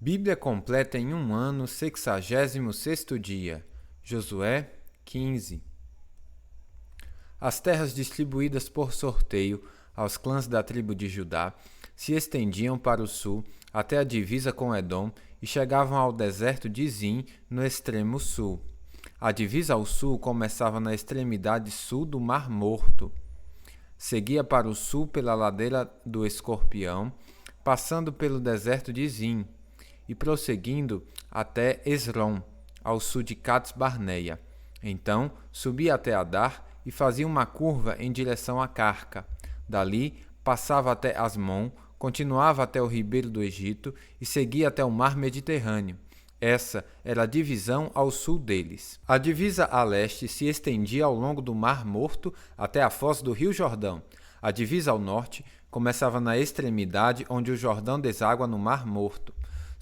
Bíblia completa em um ano, 66º dia. Josué 15. As terras distribuídas por sorteio aos clãs da tribo de Judá se estendiam para o sul até a divisa com Edom e chegavam ao deserto de Zim, no extremo sul. A divisa ao sul começava na extremidade sul do Mar Morto. Seguia para o sul pela ladeira do Escorpião, passando pelo deserto de Zim e prosseguindo até Esrom, ao sul de Cades Barneia. Então subia até Adar e fazia uma curva em direção a Carca. Dali passava até Asmon, continuava até o ribeiro do Egito e seguia até o mar Mediterrâneo. Essa era a divisão ao sul deles. A divisa a leste se estendia ao longo do Mar Morto até a foz do Rio Jordão. A divisa ao norte começava na extremidade onde o Jordão deságua no Mar Morto.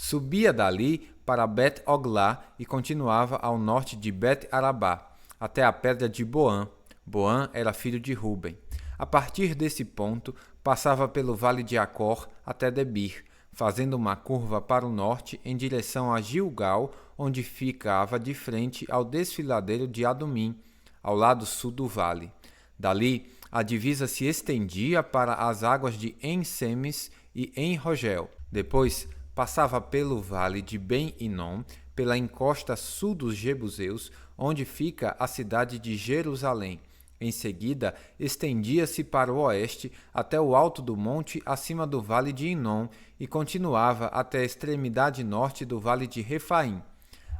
Subia dali para Bet-Oglá e continuava ao norte de Bet-Arabá, até a pedra de Boã. Boã era filho de Ruben. A partir desse ponto, passava pelo vale de Acor até Debir, fazendo uma curva para o norte em direção a Gilgal, onde ficava de frente ao desfiladeiro de Adumim, ao lado sul do vale. Dali, a divisa se estendia para as águas de En-Semes e En-Rogel. Depois, passava pelo vale de Ben-Inom, pela encosta sul dos Jebuseus, onde fica a cidade de Jerusalém. Em seguida, estendia-se para o oeste até o alto do monte acima do vale de Inom e continuava até a extremidade norte do vale de Refaim.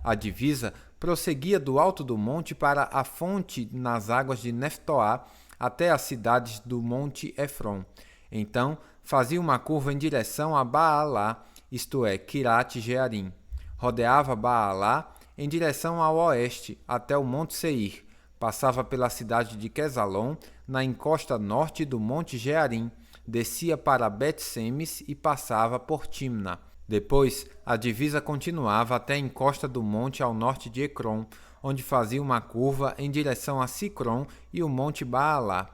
A divisa prosseguia do alto do monte para a fonte nas águas de Neftoá até as cidades do monte Efron. Então, fazia uma curva em direção a Baalá, isto é, Quirat-Jearim. Rodeava Baalá em direção ao oeste até o monte Seir. Passava pela cidade de Quesalon, na encosta norte do monte Jearim, descia para Bet-Semes e passava por Timna. Depois, a divisa continuava até a encosta do monte ao norte de Ecrom, onde fazia uma curva em direção a Sicrom e o monte Baalá.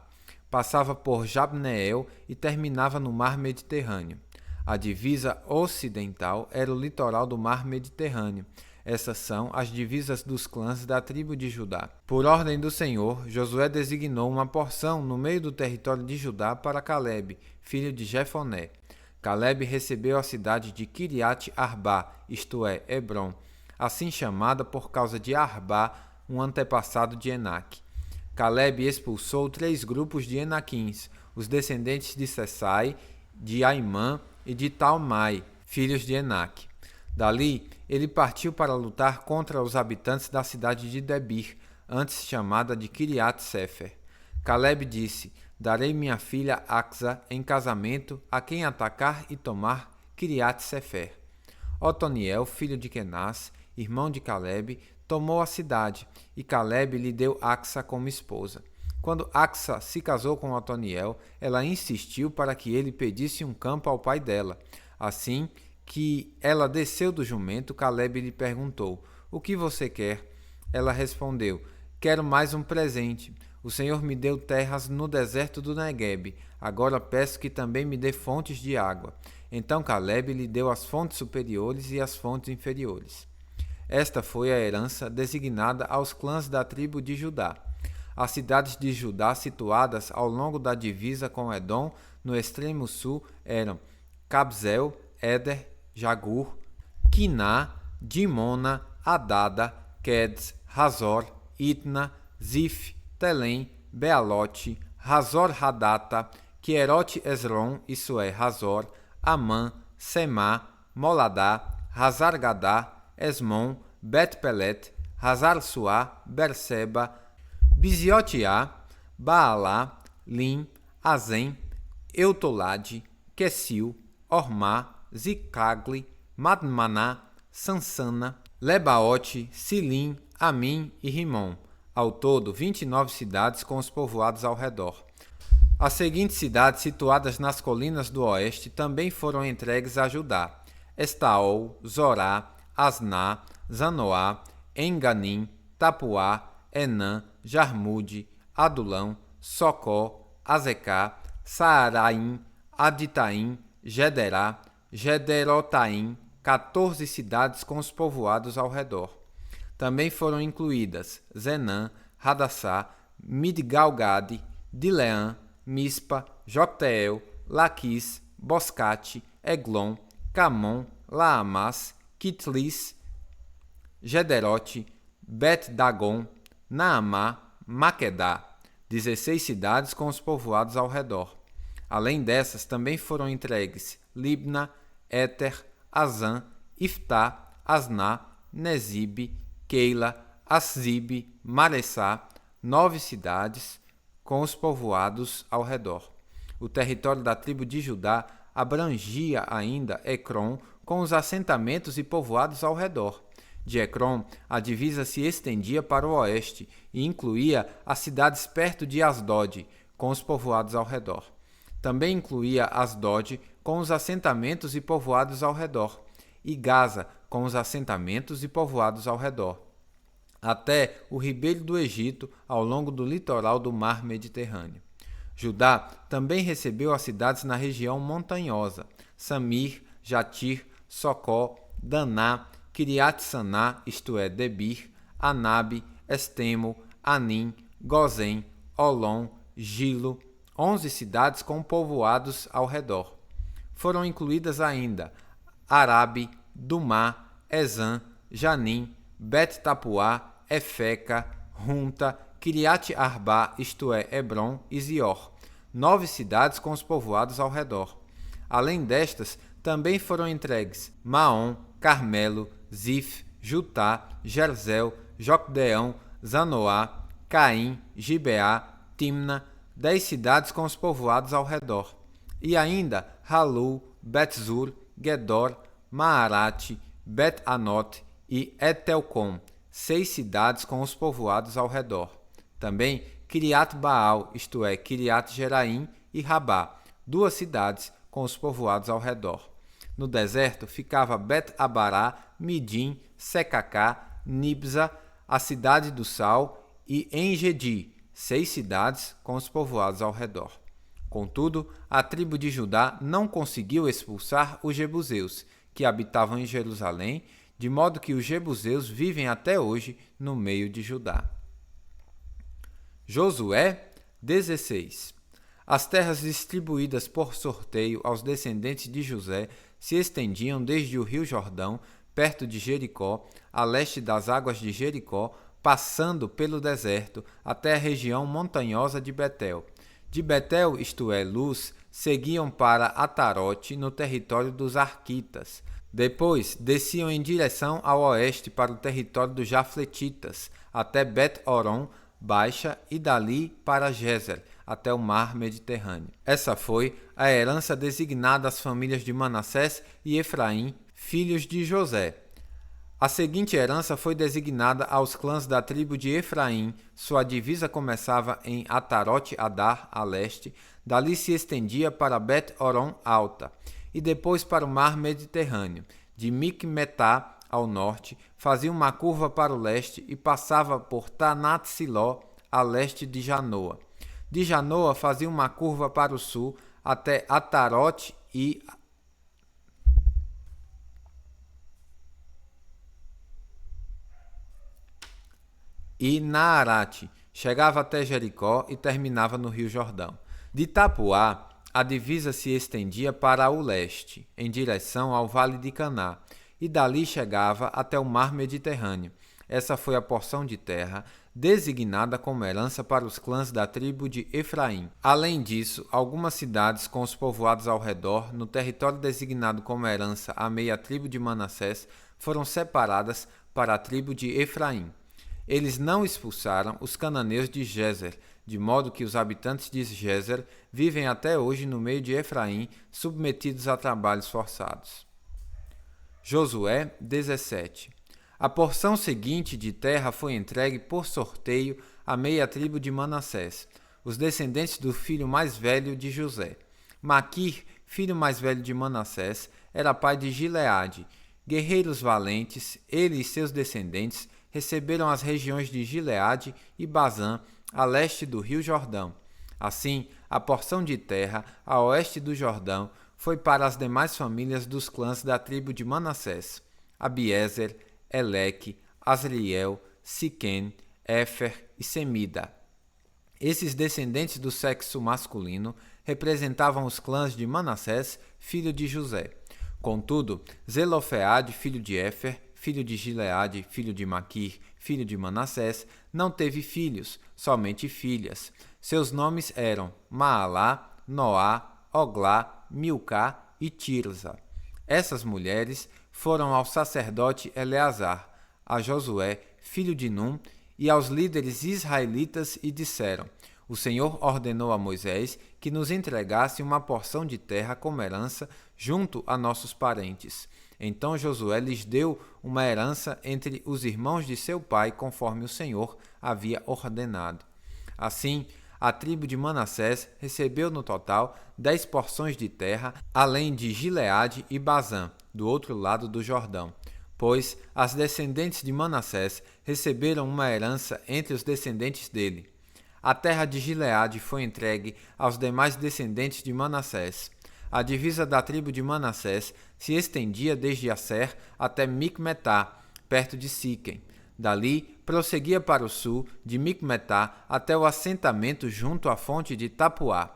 Passava por Jabneel e terminava no mar Mediterrâneo. A divisa ocidental era o litoral do mar Mediterrâneo. Essas são as divisas dos clãs da tribo de Judá. Por ordem do Senhor, Josué designou uma porção no meio do território de Judá para Calebe, filho de Jefoné. Calebe recebeu a cidade de Quiriat-Arbá, isto é, Hebrom, assim chamada por causa de Arbá, um antepassado de Enaque. Calebe expulsou 3 grupos de Enaquins, os descendentes de Sessai, de Aimã e de Talmai, filhos de Enaque. Dali, ele partiu para lutar contra os habitantes da cidade de Debir, antes chamada de Quiriat-Sefer. Calebe disse: darei minha filha Axa em casamento a quem atacar e tomar Quiriat-Sefer. Otoniel, filho de Kenaz, irmão de Calebe, tomou a cidade, e Calebe lhe deu Axa como esposa. Quando Axa se casou com Otoniel, ela insistiu para que ele pedisse um campo ao pai dela. Assim que ela desceu do jumento, Calebe lhe perguntou: o que você quer? Ela respondeu: quero mais um presente. O Senhor me deu terras no deserto do Neguebe. Agora peço que também me dê fontes de água. Então Calebe lhe deu as fontes superiores e as fontes inferiores. Esta foi a herança designada aos clãs da tribo de Judá. As cidades de Judá situadas ao longo da divisa com Edom, no extremo sul, eram Cabzel, Éder, Jagur, Quiná, Dimona, Adada, Quedes, Razor, Itna, Zif, Telém, Bealote, Razor Hadata, Quierote Esrom, isso é, Razor, Amã, Semá, Moladá, Hazar-Gadá, Esmon, Bet-Pelet, Hazar-Suá, Berseba, Biziotiá, Baalá, Lim, Azem, Eutolade, Quesil, Ormá, Zicagli, Madmaná, Sansana, Lebaote, Silim, Amim e Rimon. Ao todo, 29 cidades com os povoados ao redor. As seguintes cidades situadas nas colinas do oeste também foram entregues a Judá: Estaol, Zorá, Asná, Zanoá, Enganim, Tapuá, Enã, Jarmude, Adulão, Socó, Azecá, Saaraim, Aditaim, Gederá, Gederotaim, 14 cidades com os povoados ao redor. Também foram incluídas Zenã, Hadassá, Midgal-gade, Dileã, Mispa, Jocteel, Laquis, Boscate, Eglon, Camon, Laamás, Quitlis, Gederote, Bet-dagon, Naamá, Maquedá, 16 cidades com os povoados ao redor. Além dessas, também foram entregues Libna, Éter, Azã, Iftá, Asná, Nezibe, Keila, Aszibe, Maressá, 9 cidades com os povoados ao redor. O território da tribo de Judá abrangia ainda Ecrom com os assentamentos e povoados ao redor. De Ecrom, a divisa se estendia para o oeste e incluía as cidades perto de Asdod, com os povoados ao redor. Também incluía Asdod, com os assentamentos e povoados ao redor, e Gaza, com os assentamentos e povoados ao redor, até o ribeiro do Egito, ao longo do litoral do mar Mediterrâneo. Judá também recebeu as cidades na região montanhosa: Samir, Jatir, Socó, Daná, Quiriat-Saná, isto é, Debir, Anabe, Estemo, Anim, Gozém, Olom, Gilo, 11 cidades com povoados ao redor. Foram incluídas ainda Arabe, Dumá, Ezã, Janim, Bet-Tapuá, Efeca, Runta, Quiriat-Arbá, isto é, Hebron e Zior, 9 cidades com os povoados ao redor. Além destas, também foram entregues Maom, Carmelo, Zif, Jutá, Gerzel, Jocdeão, Zanoá, Caim, Gibeá, Timna, 10 cidades com os povoados ao redor. E ainda Halu, Betzur, Gedor, Maarate, Bet-Anot e Etelcom, 6 cidades com os povoados ao redor. Também Quiriat-Baal, isto é, Quiriat-Jeraim e Rabá, 2 cidades com os povoados ao redor. No deserto ficava Bet-Abará, Midim, Secacá, Nibza, a cidade do Sal e Engedi, 6 cidades com os povoados ao redor. Contudo, a tribo de Judá não conseguiu expulsar os jebuseus, que habitavam em Jerusalém, de modo que os jebuseus vivem até hoje no meio de Judá. Josué 16. As terras distribuídas por sorteio aos descendentes de José se estendiam desde o rio Jordão, perto de Jericó, a leste das águas de Jericó, passando pelo deserto até a região montanhosa de Betel. De Betel, isto é, Luz, seguiam para Atarote, no território dos Arquitas. Depois, desciam em direção ao oeste para o território dos Jafletitas, até Bet-Horon Baixa e dali para Gezer, até o mar Mediterrâneo. Essa foi a herança designada às famílias de Manassés e Efraim, filhos de José. A seguinte herança foi designada aos clãs da tribo de Efraim. Sua divisa começava em Atarote-Adar, a leste, dali se estendia para Bet-Horon Alta, e depois para o mar Mediterrâneo. De Micmetá, ao norte, fazia uma curva para o leste e passava por Tanat-Siló, a leste de Janoa. De Janoa fazia uma curva para o sul até Atarote e Naarate, chegava até Jericó e terminava no Rio Jordão. De Tapuá, a divisa se estendia para o leste, em direção ao Vale de Caná, e dali chegava até o mar Mediterrâneo. Essa foi a porção de terra designada como herança para os clãs da tribo de Efraim. Além disso, algumas cidades com os povoados ao redor, no território designado como herança à meia tribo de Manassés, foram separadas para a tribo de Efraim. Eles não expulsaram os cananeus de Gezer, de modo que os habitantes de Gezer vivem até hoje no meio de Efraim, submetidos a trabalhos forçados. Josué 17. A porção seguinte de terra foi entregue por sorteio à meia tribo de Manassés, os descendentes do filho mais velho de José. Maquir, filho mais velho de Manassés, era pai de Gileade. Guerreiros valentes, ele e seus descendentes receberam as regiões de Gileade e Bazã, a leste do rio Jordão. Assim, a porção de terra a oeste do Jordão foi para as demais famílias dos clãs da tribo de Manassés: Abiezer, Eleque, Asriel, Siquém, Éfer e Semida. Esses descendentes do sexo masculino representavam os clãs de Manassés, filho de José. Contudo, Zelofeade, filho de Éfer, filho de Gileade, filho de Maquir, filho de Manassés, não teve filhos, somente filhas. Seus nomes eram Maalá, Noá, Oglá, Milcá e Tirza. Essas mulheres foram ao sacerdote Eleazar, a Josué, filho de Num, e aos líderes israelitas e disseram: O Senhor ordenou a Moisés que nos entregasse uma porção de terra como herança junto a nossos parentes. Então Josué lhes deu uma herança entre os irmãos de seu pai, conforme o Senhor havia ordenado. Assim, a tribo de Manassés recebeu no total 10 porções de terra, além de Gileade e Bazã, do outro lado do Jordão, pois as descendentes de Manassés receberam uma herança entre os descendentes dele. A terra de Gileade foi entregue aos demais descendentes de Manassés. A divisa da tribo de Manassés se estendia desde Aser até Micmetá, perto de Siquém. Dali, prosseguia para o sul, de Micmetá até o assentamento junto à fonte de Tapuá.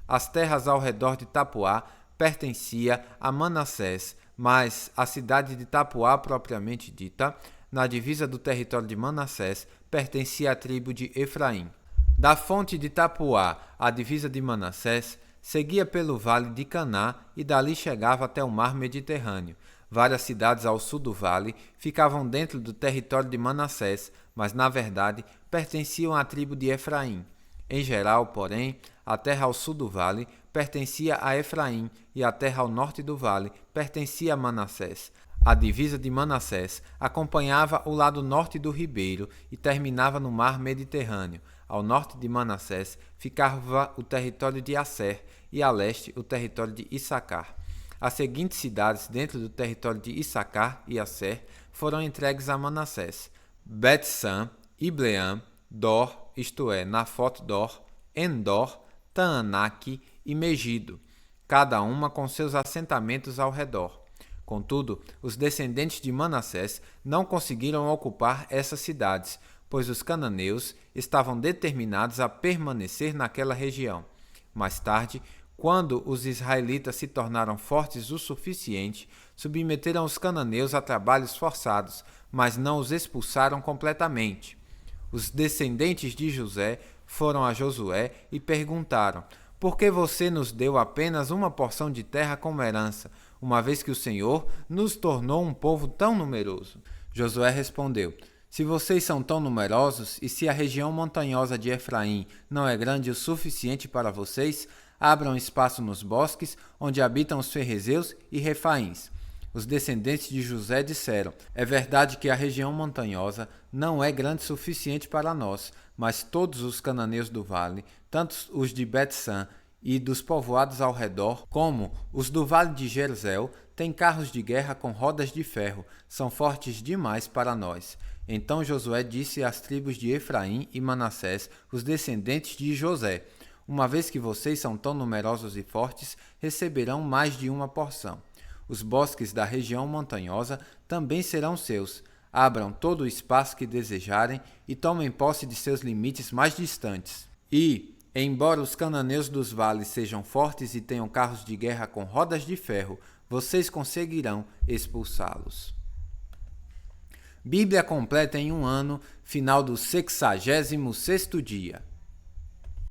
As terras ao redor de Tapuá pertencia a Manassés, mas a cidade de Tapuá propriamente dita, na divisa do território de Manassés, pertencia à tribo de Efraim. Da fonte de Tapuá, a divisa de Manassés, seguia pelo vale de Caná e dali chegava até o mar Mediterrâneo. Várias cidades ao sul do vale ficavam dentro do território de Manassés, mas na verdade pertenciam à tribo de Efraim. Em geral, porém, a terra ao sul do vale pertencia a Efraim e a terra ao norte do vale pertencia a Manassés. A divisa de Manassés acompanhava o lado norte do ribeiro e terminava no mar Mediterrâneo. Ao norte de Manassés ficava o território de Aser e a leste o território de Issacar. As seguintes cidades dentro do território de Issacar e Aser foram entregues a Manassés: Bet-San, Ibleam, Dor, isto é, Nafote-Dor, Endor, Taanaque e Megido, cada uma com seus assentamentos ao redor. Contudo, os descendentes de Manassés não conseguiram ocupar essas cidades, pois os cananeus estavam determinados a permanecer naquela região. Mais tarde, quando os israelitas se tornaram fortes o suficiente, submeteram os cananeus a trabalhos forçados, mas não os expulsaram completamente. Os descendentes de José foram a Josué e perguntaram: Por que você nos deu apenas uma porção de terra como herança, uma vez que o Senhor nos tornou um povo tão numeroso? Josué respondeu: Se vocês são tão numerosos e se a região montanhosa de Efraim não é grande o suficiente para vocês, abram espaço nos bosques onde habitam os ferrezeus e refaíns. Os descendentes de José disseram: É verdade que a região montanhosa não é grande o suficiente para nós, mas todos os cananeus do vale, tanto os de Bet-San e dos povoados ao redor, como os do vale de Jerzel, têm carros de guerra com rodas de ferro, são fortes demais para nós. Então Josué disse às tribos de Efraim e Manassés, os descendentes de José: Uma vez que vocês são tão numerosos e fortes, receberão mais de uma porção. Os bosques da região montanhosa também serão seus. Abram todo o espaço que desejarem e tomem posse de seus limites mais distantes. E, embora os cananeus dos vales sejam fortes e tenham carros de guerra com rodas de ferro, vocês conseguirão expulsá-los. Bíblia completa em um ano, final do 66º dia.